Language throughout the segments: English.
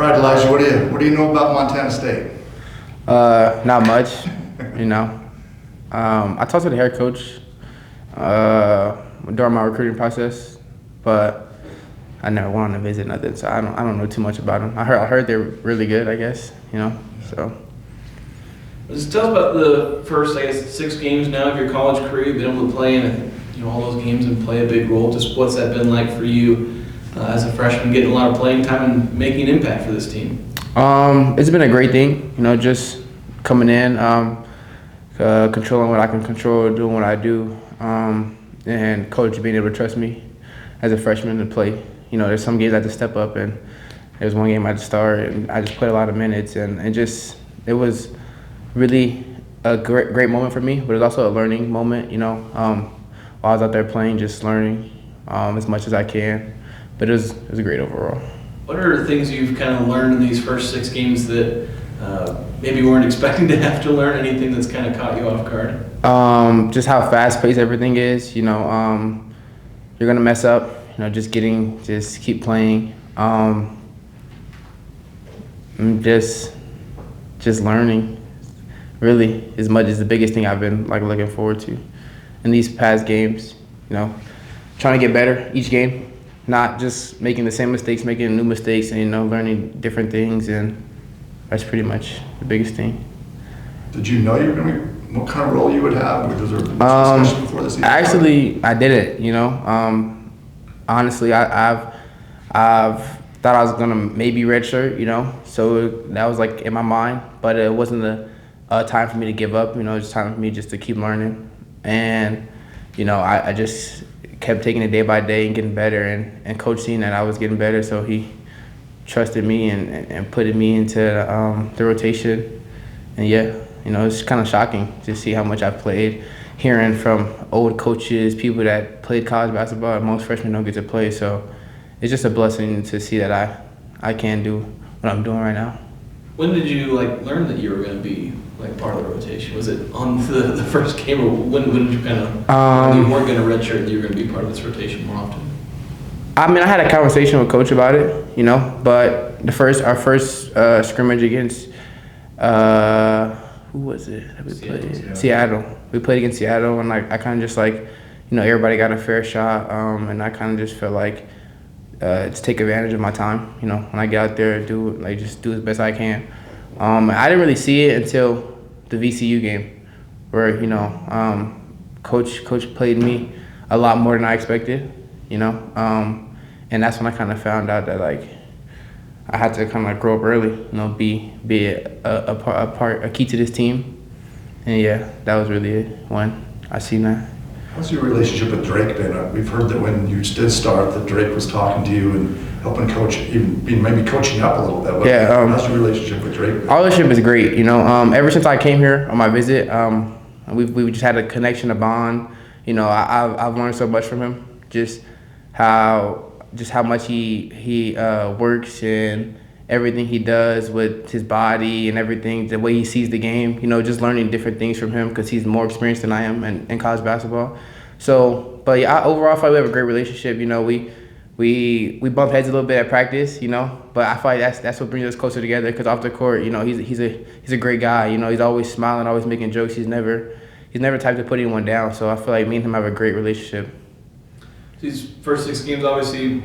right, Elijah. What do you know about Montana State? Not much, you know. I talked to the head coach during my recruiting process, but I never went on a visit, nothing. So I don't know too much about them. I heard they're really good, I guess, you know. So. Just tell us about the first, I guess, 6 games now of your college career. You've been able to play in, all those games and play a big role. Just what's that been like for you as a freshman, getting a lot of playing time and making an impact for this team? It's been a great thing, just coming in, controlling what I can control, doing what I do, and coach being able to trust me as a freshman to play. There's some games I had to step up, and there's one game I had to start, and I just played a lot of minutes, and it was really a great moment for me, but it's also a learning moment, while I was out there playing, just learning as much as I can. But it was great overall. What are things you've kind of learned in these first 6 games that maybe you weren't expecting to have to learn? Anything that's kind of caught you off guard? Just how fast-paced everything is. You're gonna mess up. Just keep playing. Just learning. Really, as much as the biggest thing I've been looking forward to in these past games. Trying to get better each game. Not just making the same mistakes, making new mistakes, and learning different things, and that's pretty much the biggest thing. Did you know you were going to be, what kind of role you would have? Was there discussion before the season? Actually, I didn't. Honestly, I've thought I was gonna maybe redshirt, so that was in my mind, but it wasn't a time for me to give up. It's time for me just to keep learning, and I just kept taking it day by day and getting better, and coach seen that I was getting better, so he trusted me and put me into the rotation. And it's kind of shocking to see how much I've played, hearing from old coaches, people that played college basketball, and most freshmen don't get to play. So it's just a blessing to see that I can do what I'm doing right now. When did you learn that you were going to be part of the rotation? Was it on the first game, or when did you kind of you weren't going to redshirt and you were going to be part of this rotation more often? I mean, I had a conversation with coach about it, but our first scrimmage against who was it that we played? Seattle. We played against Seattle, and I kind of just everybody got a fair shot, and I kind of just felt just take advantage of my time. When I get out there, just do as best I can. I didn't really see it until the VCU game, where coach played me a lot more than I expected. And that's when I kind of found out that I had to kind of grow up early, be a key to this team. And that was really it when I seen that. How's your relationship with Drake been? We've heard that when you did start, that Drake was talking to you and helping coach, even maybe coaching up a little bit. How's your relationship with Drake been? Our relationship is great. Ever since I came here on my visit, we just had a connection, a bond. I've learned so much from him. Just how much he works and everything he does with his body and everything, the way he sees the game, just learning different things from him because he's more experienced than I am in college basketball. So, but overall, I feel we have a great relationship. We bump heads a little bit at practice, but I feel that's what brings us closer together because off the court, he's a great guy. He's always smiling, always making jokes. He's never the type to put anyone down. So I feel like me and him have a great relationship. These first 6 games, obviously,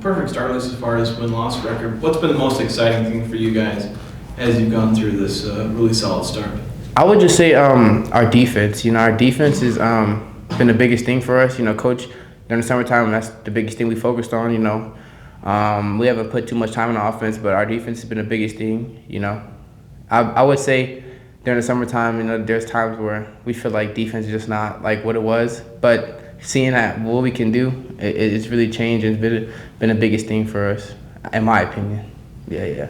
perfect start list as far as win-loss record. What's been the most exciting thing for you guys as you've gone through this really solid start? I would just say our defense. Our defense has been the biggest thing for us. Coach, during the summertime, that's the biggest thing we focused on. We haven't put too much time on the offense, but our defense has been the biggest thing. I would say during the summertime, there's times where we feel like defense is just not what it was, but seeing that what we can do, it's really changed and it's been the biggest thing for us, in my opinion. Yeah.